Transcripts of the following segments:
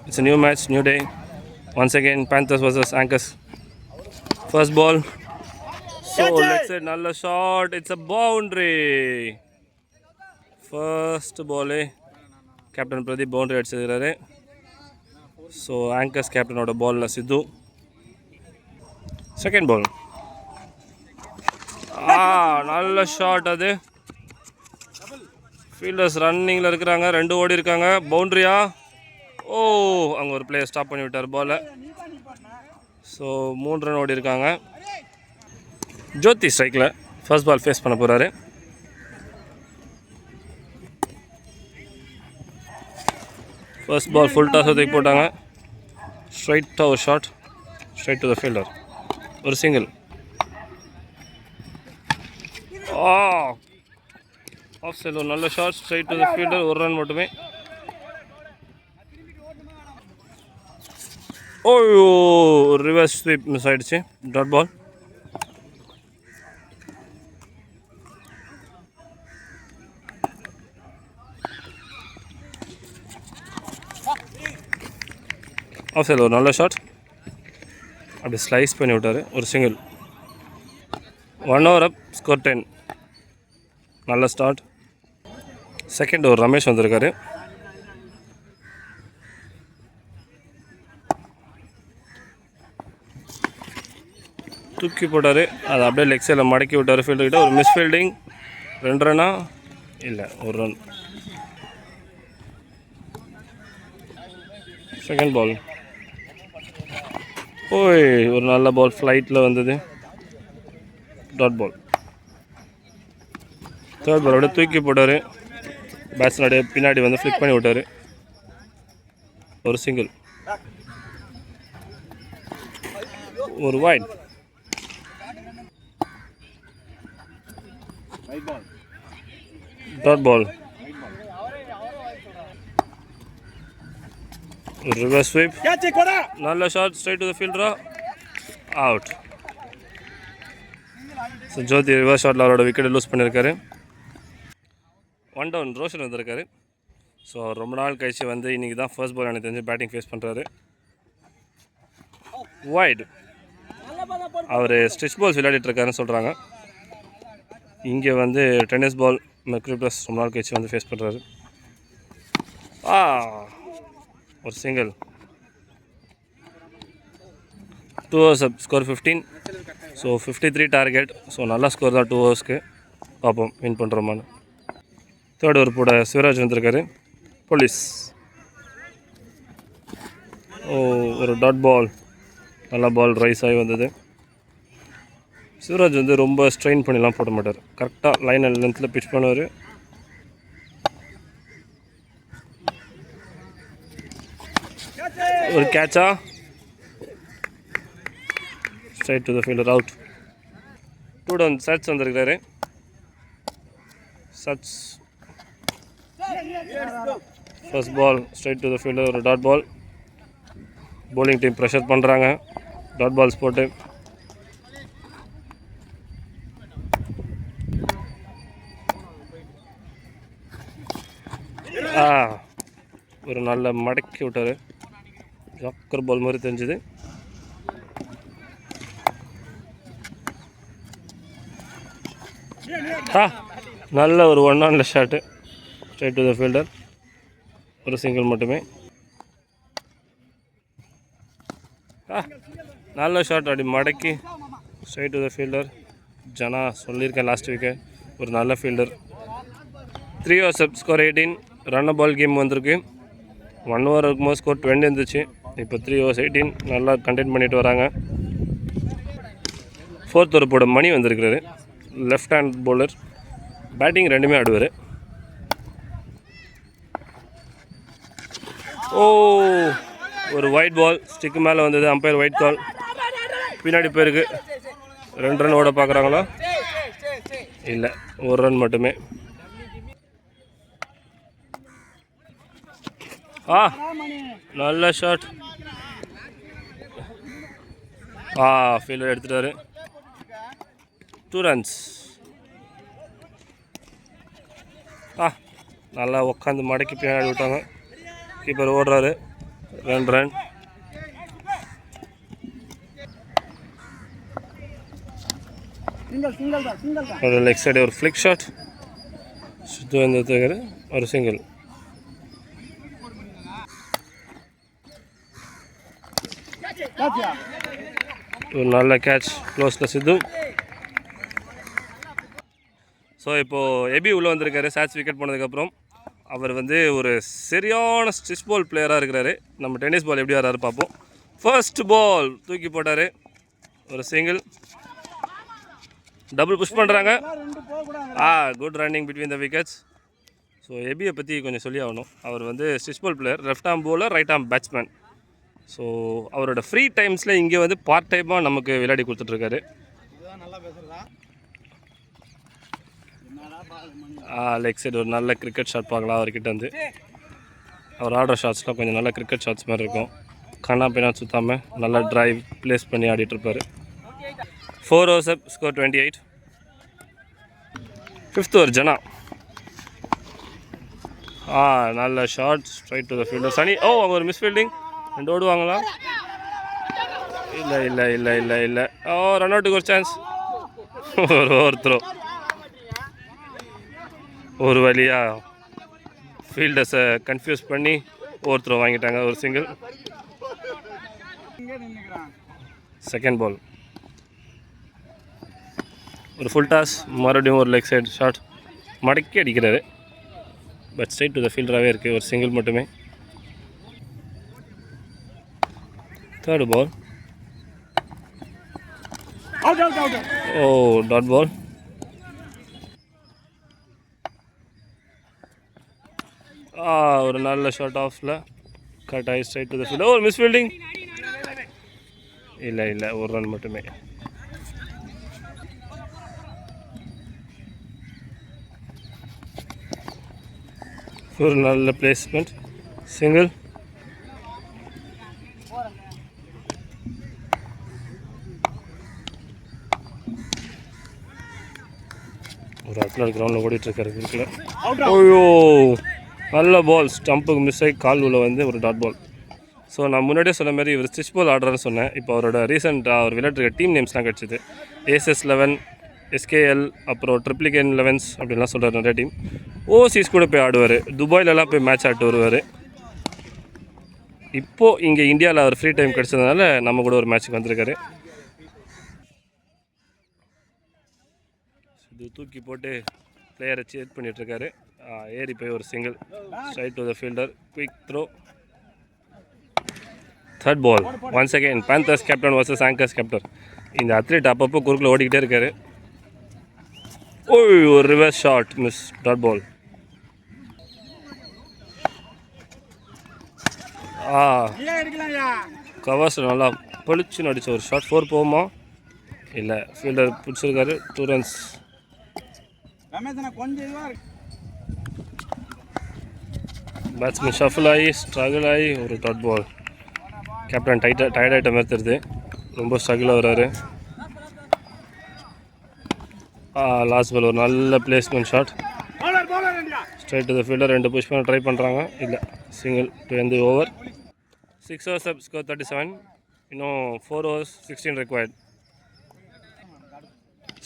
It's a new match, new day. Once again, Panthers versus Anchors. First ball. So let's say Nalla shot. It's a boundary. First ball, Captain Pradeep boundary அடிச்சிருக்காரு. So Anchors captain ஓட ball Sidhu. Second ball. நல்ல shot அது. Fielders ரன்னிங்கில் இருக்கிறாங்க, ரெண்டு ஓடி இருக்காங்க. பவுண்ட்ரியா? ஓ, அங்கே ஒரு பிளேயர் ஸ்டாப் பண்ணி விட்டார் பாலை. ஸோ 3 ரன் ஓடி இருக்காங்க. ஜோதி ஸ்ட்ரைக்கில் ஃபர்ஸ்ட் பால் ஃபேஸ் பண்ண போகிறாரு. ஃபர்ஸ்ட் பால் ஃபுல் டாஸ் தூக்கி போட்டாங்க. ஸ்ட்ரைட்டாக ஒரு shot, straight to the fielder. ஒரு சிங்கிள். ஆஃப் சைடு ஒரு நல்ல shot, straight to the fielder. ஒரு ரன் மட்டுமே. ஓய்யோ, ரிவர்ஸ் ஸ்வீப் மிஸ் ஆகிடுச்சு. Dot ball. ஆஃப் சைடு ஒரு நல்ல ஷாட், அப்படி ஸ்லைஸ் பண்ணி விட்டார். ஒரு சிங்கிள். 1 ஓவர் அப், ஸ்கோர் 10. நல்ல ஸ்டார்ட். செகண்ட் ஓவர் ரமேஷ் வந்திருக்காரு. தூக்கி போட்டார், அதை அப்படியே லெக் சைடில் மடக்கி விட்டார் ஃபீல்டர்கிட்ட. ஒரு மிஸ் ஃபீல்டிங். 2 ரன்னா? இல்லை, 1 ரன். Second ball. ஓய், ஒரு நல்ல பால் ஃப்ளைட்டில் வந்தது. Dot ball. தேர்ட் பால் அப்படியே தூக்கி போட்டார். பேட்ஸ்மேன் அப்படியே பின்னாடி வந்து ஃப்ளிக் பண்ணி விட்டார். ஒரு சிங்கிள். ஒரு wide. Dot ball. Reverse sweep. நல்ல ஷாட், ஸ்ட்ரைட் டு த ஃபீல்டரா. அவுட். ஸோ ஜோதி ரிவர்ஸ் ஷாட்டில் அவரோட விக்கெட்டை லூஸ் பண்ணியிருக்காரு. 1 டவுன். ரோஷன் வந்திருக்காரு. ஸோ ரொம்ப நாள் கழிச்சு வந்து இன்றைக்கி தான் ஃபர்ஸ்ட் பால் எனக்கு தெரிஞ்சு பேட்டிங் ஃபேஸ் பண்ணுறாரு. வைடு. அவர் ஸ்ட்ரெச் பால்ஸ் விளையாடிட்டுருக்காருன்னு சொல்கிறாங்க. இங்கே வந்து டென்னிஸ் பால் மெர்க்யூரி ப்ளஸ் ரொம்ப நாள் கழிச்சு வந்து ஃபேஸ் பண்ணுறாரு. ஒரு சிங்கிள். 2 ஓவர்ஸ் அப், ஸ்கோர் 15. So 53 target. ஸோ நல்ல ஸ்கோர் தான் 2 ஓவர்ஸ்க்கு. பார்ப்போம் வின் பண்ணுறோமான்னு. தேர்ட் ஓவர் போட சிவராஜ் வந்திருக்காரு. போலீஸ். ஒரு டாட் பால். நல்ல பால் ரைஸ் ஆகி வந்தது. சிவராஜ் வந்து ரொம்ப ஸ்ட்ரெயின் பண்ணிலாம் போட மாட்டார். கரெக்டாக லைன் அண்ட் லென்த்தில் பிச் பண்ணுவார். ஒரு கேட்சா? Straight to the fielder. Out. 2 down. சட்ஸ் வந்திருக்காரு. சட்ஸ் first ball straight to the fielder. ஒரு dot ball. bowling team pressure பண்ணுறாங்க. டாட் பால்ஸ் போட்டு. ஒரு நல்ல மடக்கி விட்டார். ஜாக்கர் பால் மாதிரி தெரிஞ்சுது. நல்ல ஒரு 1 ஆன்ல shot, straight to the fielder. ஒரு சிங்கிள் மட்டுமே. நல்ல ஷாட், அப்படி மடக்கி ஸ்ட்ரைட் டு த ஃபீல்டர். ஜனா சொல்லியிருக்கேன் லாஸ்ட் வீக்கு, ஒரு நல்ல ஃபீல்டர். 3 ஓவர்ஸ் அப், ஸ்கோர் 18. ரன் பால் கேம் வந்திருக்கு. 1 ஓவர் இருக்கும்போது ஸ்கோர் 20 இருந்துச்சு. இப்போ 3 ஓவர்ஸ் 18. நல்லா கண்டெயின் பண்ணிட்டு வராங்க. ஃபோர்த் ஓவர் போட மணி வந்திருக்கிறாரு. Left hand bowler. பேட்டிங் ரெண்டுமே ஆடுவார். ஒரு ஒயிட் பால் ஸ்டிக்கு மேலே வந்தது. அம்பையர் ஒயிட் கால். பின்னாடி போயிருக்கு. 2 ரன் ஓட பார்க்குறாங்களா? இல்லை, 1 ரன் மட்டுமே. நல்ல ஷாட். ஃபீல்டர் எடுத்துட்டாரு. 2 ரன்ஸ். நல்லா உட்காந்து மடக்கி பின்னாடி விட்டாங்க. கீப்பர் ஓடுறாரு. ரன். ஒரு லெக் சைடு ஒரு ஃப்ளிக் ஷாட். சித்து வந்து ஒரு சிங்கிள். ஒரு நல்ல கேட்ச் க்ளோஸில் சித்து. ஸோ இப்போது எபி உள்ளே வந்திருக்காரு சாட்ச் விக்கெட் போனதுக்கப்புறம். அவர் வந்து ஒரு சரியான ஸ்டிச் பால் பிளேயராக இருக்கிறாரு. நம்ம டென்னிஸ் பால் எப்படி வராரு பார்ப்போம். ஃபர்ஸ்ட் பால் தூக்கி போட்டார், ஒரு சிங்கிள். டபுள் புஷ் பண்ணுறாங்க. Good running between the wickets. So எபியை பற்றி கொஞ்சம் சொல்லி ஆகணும். அவர் வந்து stitch ball player, left arm bowler, right arm batsman. So அவரோட ஃப்ரீ டைம்ஸில் இங்கே வந்து பார்ட் டைமாக நமக்கு விளையாடி கொடுத்துட்ருக்காரு. லெக் சைடு ஒரு நல்ல கிரிக்கெட் ஷாட் பார்க்கலாம் அவர்கிட்ட வந்து. அவர் ஆடுற ஷாட்ஸ்லாம் கொஞ்சம் நல்ல கிரிக்கெட் ஷாட்ஸ் மாதிரி இருக்கும். கண்ணா பின்னா சுற்றாமல் நல்லா ட்ரைவ் ப்ளேஸ் பண்ணி ஆடிட்டுருப்பார். 4 overs up, score 28. 5th over Jana. நல்ல shot straight to the fielder சனி. அவங்க ஒரு மிஸ் ஃபீல்டிங். 2 ஓடுவாங்களா? இல்லை. ரன் அவுட்டுக்கு ஒரு சான்ஸ். ஒரு த்ரோ. ஒரு வழியாக ஃபீல்டர்ஸை கன்ஃபியூஸ் பண்ணி ஓவர் த்ரோ வாங்கிட்டாங்க, ஒரு சிங்கிள். செகண்ட் பால் ஒரு ஃபுல் டாஸ், மறுபடியும் ஒரு லெக் சைடு ஷாட் மடக்கி அடிக்கிறாரு. பட் ஸ்ட்ரைட் டு த ஃபீல்டராகவே இருக்குது, ஒரு சிங்கிள் மட்டுமே. Third ball dot ball. ஒரு நல்ல ஷாட் ஆஃபில் கட் ஆகி ஸ்ட்ரைட் டு த ஃபீல்டர். ஒரு மிஸ் ஃபீல்டிங். இல்லை ஒரு ரன் மட்டுமே. ஒரு நல்ல பிளேஸ்மெண்ட், சிங்கிள். ஒரு அத்லட் கிரவுண்டில் ஓடிட்டுருக்காரு வீட்டில். ஐயோ, நல்ல பால் ஸ்டம்புக்கு மிஸ் ஆகி கால் உள்ள வந்து ஒரு டாட் பால். ஸோ நான் முன்னாடியே சொன்ன மாதிரி இவர் ஸ்டிச் பால் ஆடுறேன்னு சொன்னேன். இப்போ அவரோட ரீசெண்டாக அவர் விளையாட்டுருக்க டீம் நேம்ஸ்லாம் கிடச்சிது. ASS 11, SKL, அப்புறம் ட்ரிப்ளிகேன் 11s அப்படின்லாம் சொல்கிறார் நிறைய டீம். ஓசிஸ் கூட போய் ஆடுவார், துபாயிலலாம் போய் மேட்ச் ஆட்டு வருவார். இப்போது இங்கே இந்தியாவில் அவர் ஃப்ரீ டைம் கிடச்சதுனால நம்ம கூட ஒரு மேட்ச்சுக்கு வந்திருக்காரு. இது தூக்கி போட்டு பிளேயரை சேட் பண்ணிகிட்ருக்காரு. ஏறி போய் ஒரு single straight to the fielder, quick throw. Third ball once again Panthers captain versus Anchors captain. இந்த அத்லீட் அப்பப்போ குறுக்கில் ஓடிக்கிட்டே இருக்காரு. ஒரு reverse shot miss, dot ball. Covers நல்லா பளிச்சுன்னு அடித்த ஒரு ஷாட். 4 போகுமா? இல்லை, ஃபீல்டர் பிடிச்சிருக்காரு. 2 runs. பேட்ஸ்மேன் ஷஃபில் ஆகி ஸ்ட்ரகிள் ஆகி ஒரு டாட் பால். கேப்டன் டயர்ட் ஆகிட்ட மாதிரி தெரியுது, ரொம்ப ஸ்ட்ரகிளாக வர்றாரு. லாஸ்ட் பால் ஒரு நல்ல placement shot straight to the fielder. 2 push பண்ண ட்ரை பண்ணுறாங்க, இல்லை, single to end the over. 6 overs up, score 37. இன்னும் 4 overs 16 required.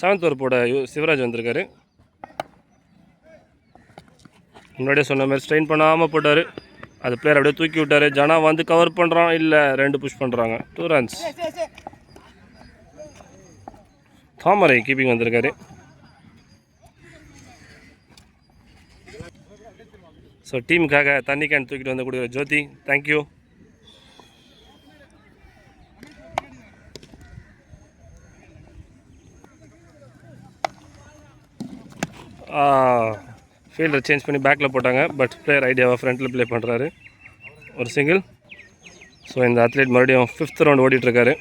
7th over போட சிவராஜ் வந்திருக்காரு. முன்னாடியே சொன்ன மாதிரி ஸ்ட்ரெயின் பண்ணாமல் போட்டார். அது பிளேயர் அப்படியே தூக்கி விட்டார். ஜனா வந்து கவர் பண்ணுறான், இல்லை, 2 புஷ் பண்ணுறாங்க. 2 runs. தாமரை கீப்பிங் வந்திருக்காரு. ஸோ டீமுக்காக தண்ணி கேன் தூக்கிட்டு வந்து கொடுக்குற ஜோதி, தேங்க்யூ. ஃபீல்டர் சேஞ்ச் பண்ணி பேக்கில் போட்டாங்க. பட் பிளேயர் ஐடியாவை ஃப்ரண்ட்டில் ப்ளே பண்ணுறாரு, ஒரு சிங்கிள். ஸோ இந்த அத்லீட் மறுபடியும் 5th round ஓடிட்டுருக்காரு.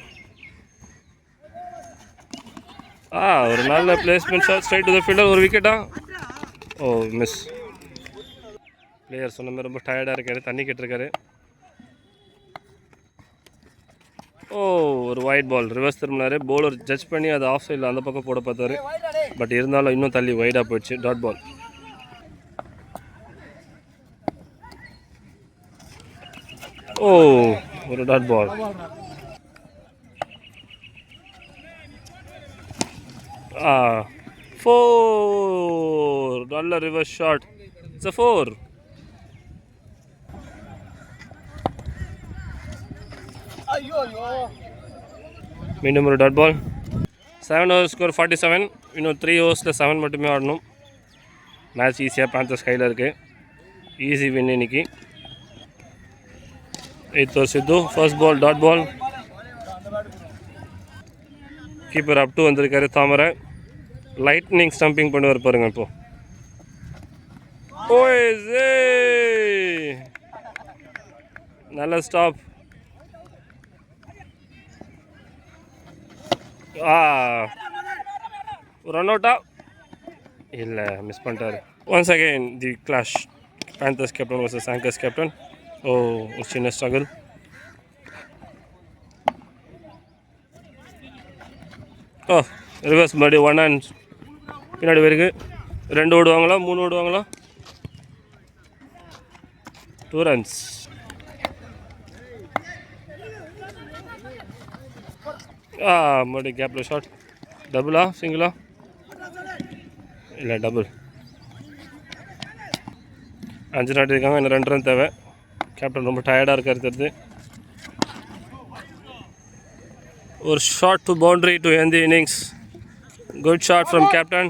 ஒரு நல்ல placement shot straight to the fielder, ஒரு விக்கெட்டா? மிஸ். பிளேயர் சொன்ன மாதிரி ரொம்ப டயர்டாக இருக்காரு, தண்ணி கேட்டிருக்காரு. ஒரு வைட் பால் ரிவர்ஸ் திரும்பினார். பவுலர் ஜட்ஜ் பண்ணி அது ஆஃப் சைடில் அந்த பக்கம் போட பார்த்தாரு. பட் இருந்தாலும் இன்னும் தள்ளி வைடாக போயிடுச்சு, டாட் பால். ஓ ஒரு டாட் பால். ஃபோர். நல்ல reverse shot. It's a four. மீண்டும் ஒரு டாட் பால். 7 ஓவர் ஸ்கோர் 47. இன்னும் 3 ஓவர்ஸில் 7 மட்டுமே ஆடணும். மேட்ச் ஈஸியாக பேந்தர்ஸ் கையில் இருக்குது. ஈஸி வின் இன்னைக்கு. 8th over Sidhu. First ball dot ball. Keeper up to வந்திருக்காரு தாமரை. லைட்னிங் ஸ்டம்பிங் பண்ணுவார் பாருங்க இப்போ. நல்ல ஸ்டாப். ரன் அவுட்டா இல்லை, மிஸ் பண்ணிட்டாரு. ஒன்ஸ் அகெயின் தி clash. Panthers captain versus Anchors captain. ஒரு சின்ன ஸ்ட்ரகிள். ரிவர்ஸ் மறுபடி 1 and பின்னாடி வரைக்கு 2 ஓடுவாங்களா 3 ஓடுவாங்களா? 2 runs. மறுபடி கேப்பில் ஷாட். டபுளா சிங்கிளா? இல்லை டபுள். 5 நாட்டு இருக்காங்க. இன்னும் 2 ரன் தேவை. கேப்டன் ரொம்ப டயர்டாக இருக்கார் தெரியுது. ஒரு shot to boundary to end the innings. Good shot from captain.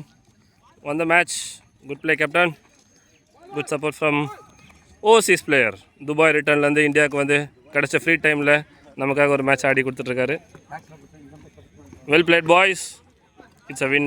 Won the match. Good play captain. Good support from overseas player. Dubai ரிட்டர்ன்லேருந்து இந்தியாவுக்கு வந்து கிடச்ச ஃப்ரீ டைமில் நமக்காக ஒரு match Aadi கொடுத்துட்ருக்காரு. Well played boys. It's a win.